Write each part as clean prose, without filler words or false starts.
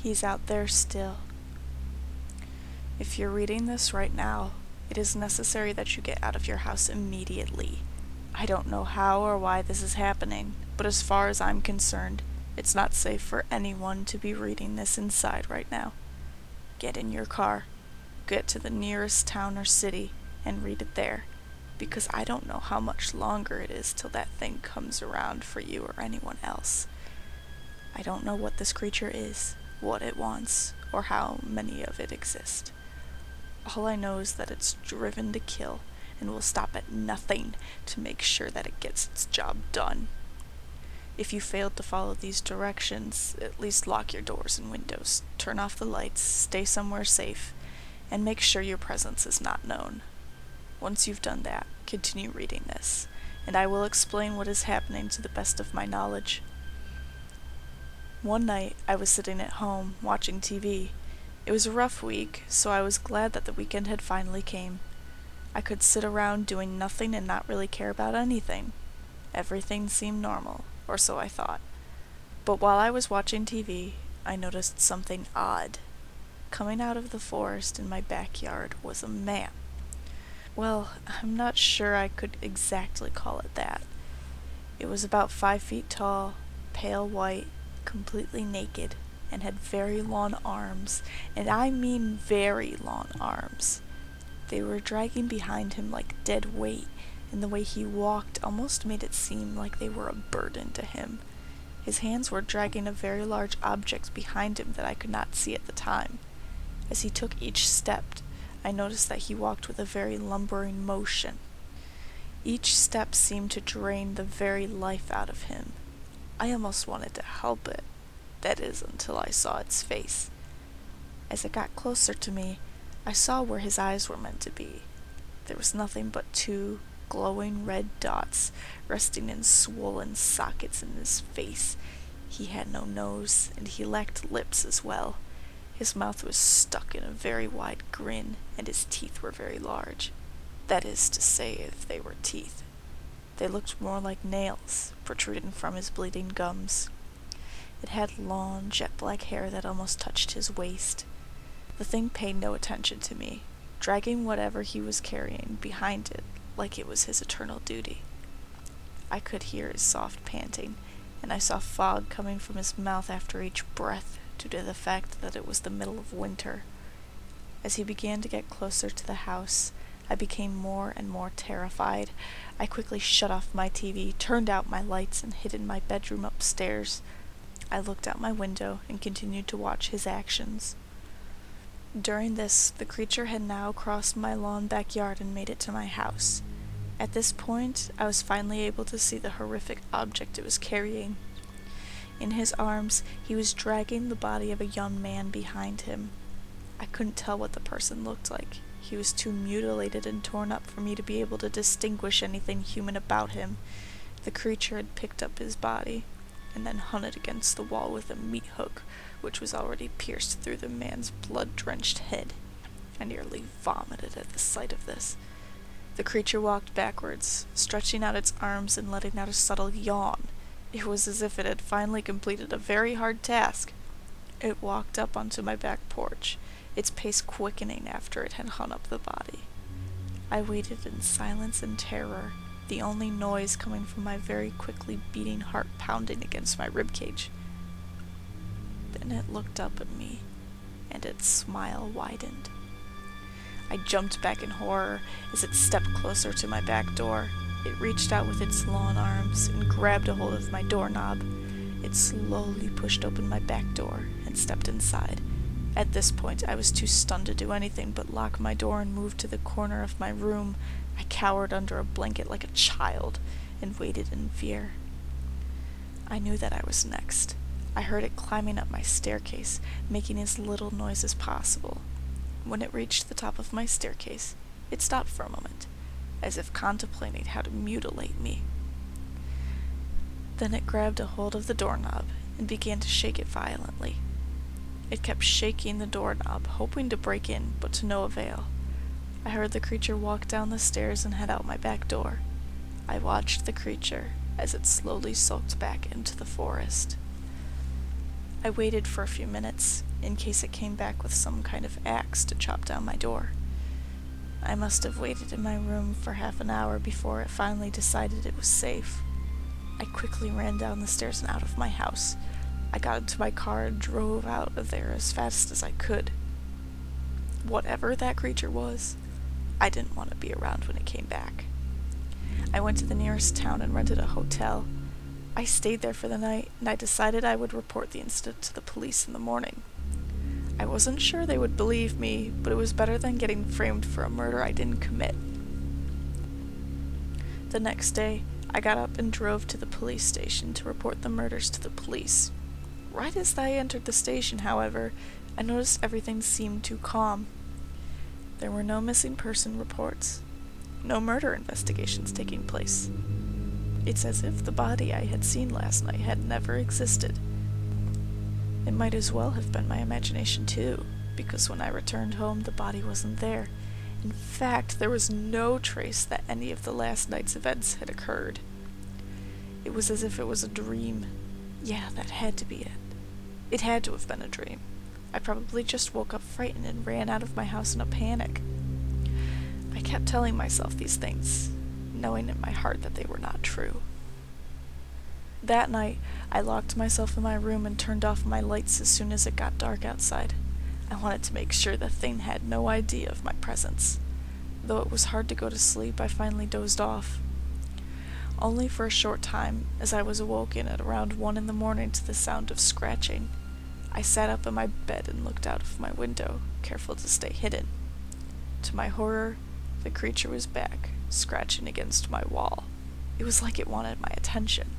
He's out there still. If you're reading this right now, it is necessary that you get out of your house immediately. I don't know how or why this is happening, but as far as I'm concerned, it's not safe for anyone to be reading this inside right now. Get in your car, get to the nearest town or city, and read it there, because I don't know how much longer it is till that thing comes around for you or anyone else. I don't know what this creature is, what it wants, or how many of it exist. All I know is that it's driven to kill and will stop at nothing to make sure that it gets its job done. If you failed to follow these directions, at least lock your doors and windows, turn off the lights, stay somewhere safe, and make sure your presence is not known. Once you've done that, continue reading this, and I will explain what is happening to the best of my knowledge. One night, I was sitting at home, watching TV. It was a rough week, so I was glad that the weekend had finally came. I could sit around doing nothing and not really care about anything. Everything seemed normal, or so I thought. But while I was watching TV, I noticed something odd. Coming out of the forest in my backyard was a man. Well, I'm not sure I could exactly call it that. It was about 5 feet tall, pale white, completely naked, and had very long arms, and I mean very long arms. They were dragging behind him like dead weight, and the way he walked almost made it seem like they were a burden to him. His hands were dragging a very large object behind him that I could not see at the time. As he took each step, I noticed that he walked with a very lumbering motion. Each step seemed to drain the very life out of him. I almost wanted to help it. That is, until I saw its face. As it got closer to me, I saw where his eyes were meant to be. There was nothing but 2 glowing red dots resting in swollen sockets in his face. He had no nose, and he lacked lips as well. His mouth was stuck in a very wide grin, and his teeth were very large. That is to say, if they were teeth. They looked more like nails, protruding from his bleeding gums. It had long, jet-black hair that almost touched his waist. The thing paid no attention to me, dragging whatever he was carrying behind it like it was his eternal duty. I could hear his soft panting, and I saw fog coming from his mouth after each breath due to the fact that it was the middle of winter. As he began to get closer to the house, I became more and more terrified. I quickly shut off my TV, turned out my lights, and hid in my bedroom upstairs. I looked out my window and continued to watch his actions. During this, the creature had now crossed my lawn backyard and made it to my house. At this point, I was finally able to see the horrific object it was carrying. In his arms, he was dragging the body of a young man behind him. I couldn't tell what the person looked like. He was too mutilated and torn up for me to be able to distinguish anything human about him. The creature had picked up his body, and then hung it against the wall with a meat hook, which was already pierced through the man's blood-drenched head. I nearly vomited at the sight of this. The creature walked backwards, stretching out its arms and letting out a subtle yawn. It was as if it had finally completed a very hard task. It walked up onto my back porch, its pace quickening after it had hung up the body. I waited in silence and terror, the only noise coming from my very quickly beating heart pounding against my ribcage. Then it looked up at me, and its smile widened. I jumped back in horror as it stepped closer to my back door. It reached out with its long arms and grabbed a hold of my doorknob. It slowly pushed open my back door and stepped inside. At this point, I was too stunned to do anything but lock my door and move to the corner of my room. I cowered under a blanket like a child and waited in fear. I knew that I was next. I heard it climbing up my staircase, making as little noise as possible. When it reached the top of my staircase, it stopped for a moment, as if contemplating how to mutilate me. Then it grabbed a hold of the doorknob and began to shake it violently. It kept shaking the doorknob, hoping to break in, but to no avail. I heard the creature walk down the stairs and head out my back door. I watched the creature as it slowly sulked back into the forest. I waited for a few minutes, in case it came back with some kind of axe to chop down my door. I must have waited in my room for half an hour before it finally decided it was safe. I quickly ran down the stairs and out of my house. I got into my car and drove out of there as fast as I could. Whatever that creature was, I didn't want to be around when it came back. I went to the nearest town and rented a hotel. I stayed there for the night, and I decided I would report the incident to the police in the morning. I wasn't sure they would believe me, but it was better than getting framed for a murder I didn't commit. The next day, I got up and drove to the police station to report the murders to the police. Right as I entered the station, however, I noticed everything seemed too calm. There were no missing person reports, no murder investigations taking place. It's as if the body I had seen last night had never existed. It might as well have been my imagination too, because when I returned home the body wasn't there. In fact, there was no trace that any of the last night's events had occurred. It was as if it was a dream. Yeah, that had to be it. It had to have been a dream. I probably just woke up frightened and ran out of my house in a panic. I kept telling myself these things, knowing in my heart that they were not true. That night, I locked myself in my room and turned off my lights as soon as it got dark outside. I wanted to make sure the thing had no idea of my presence. Though it was hard to go to sleep, I finally dozed off. Only for a short time, as I was awoken at around 1 a.m. to the sound of scratching. I sat up in my bed and looked out of my window, careful to stay hidden. To my horror, the creature was back, scratching against my wall. It was like it wanted my attention.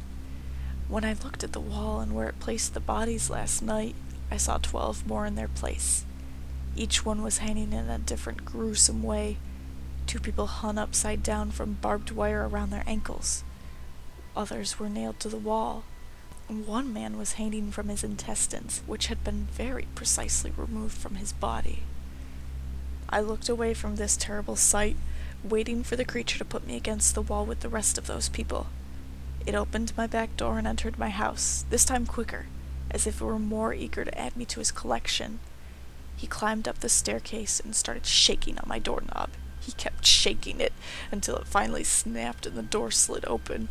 When I looked at the wall and where it placed the bodies last night, I saw 12 more in their place. Each one was hanging in a different gruesome way. 2 people hung upside down from barbed wire around their ankles. Others were nailed to the wall. One man was hanging from his intestines, which had been very precisely removed from his body. I looked away from this terrible sight, waiting for the creature to put me against the wall with the rest of those people. It opened my back door and entered my house, this time quicker, as if it were more eager to add me to his collection. He climbed up the staircase and started shaking on my doorknob. He kept shaking it until it finally snapped and the door slid open.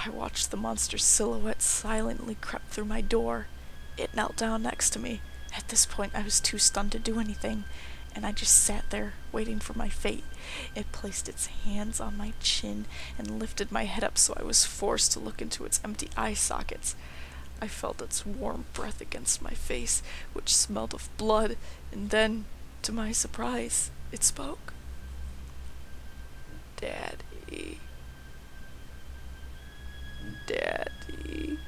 I watched the monster's silhouette silently creep through my door. It knelt down next to me. At this point, I was too stunned to do anything, and I just sat there, waiting for my fate. It placed its hands on my chin and lifted my head up so I was forced to look into its empty eye sockets. I felt its warm breath against my face, which smelled of blood, and then, to my surprise, it spoke. "Daddy. Daddy."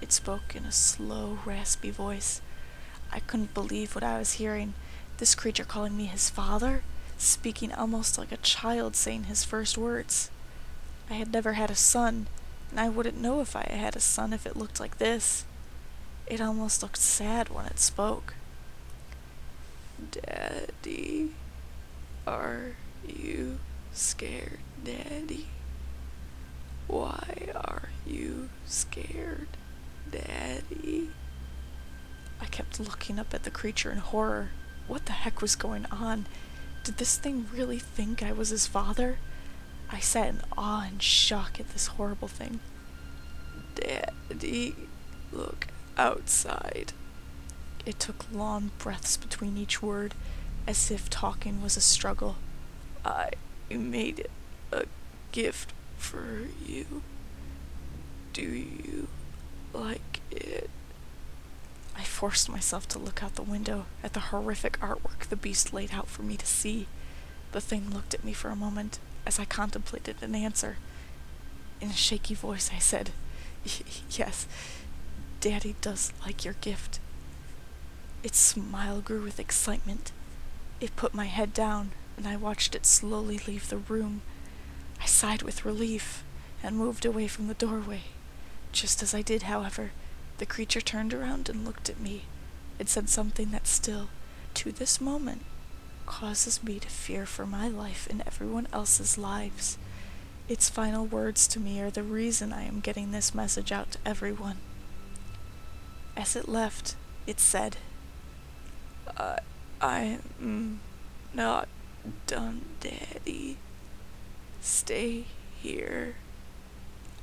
It spoke in a slow, raspy voice. I couldn't believe what I was hearing. This creature calling me his father, speaking almost like a child saying his first words. I had never had a son, and I wouldn't know if I had a son if it looked like this. It almost looked sad when it spoke. "Daddy, are you scared, Daddy? Why are you scared, Daddy?" I kept looking up at the creature in horror. What the heck was going on? Did this thing really think I was his father? I sat in awe and shock at this horrible thing. "Daddy, look outside." It took long breaths between each word, as if talking was a struggle. "I made a gift for you. Do you like it?" I forced myself to look out the window at the horrific artwork the beast laid out for me to see. The thing looked at me for a moment as I contemplated an answer. In a shaky voice I said, "Yes, Daddy does like your gift." Its smile grew with excitement. It put my head down, and I watched it slowly leave the room. I sighed with relief and moved away from the doorway. Just as I did, however, the creature turned around and looked at me. It said something that still, to this moment, causes me to fear for my life and everyone else's lives. Its final words to me are the reason I am getting this message out to everyone. As it left, it said, I'm not done, Daddy. Stay here.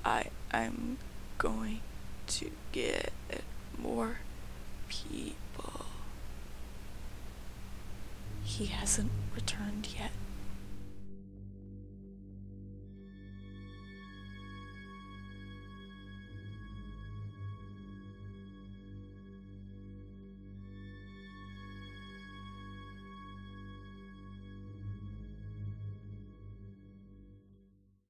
I'm going to get more people. He hasn't returned yet.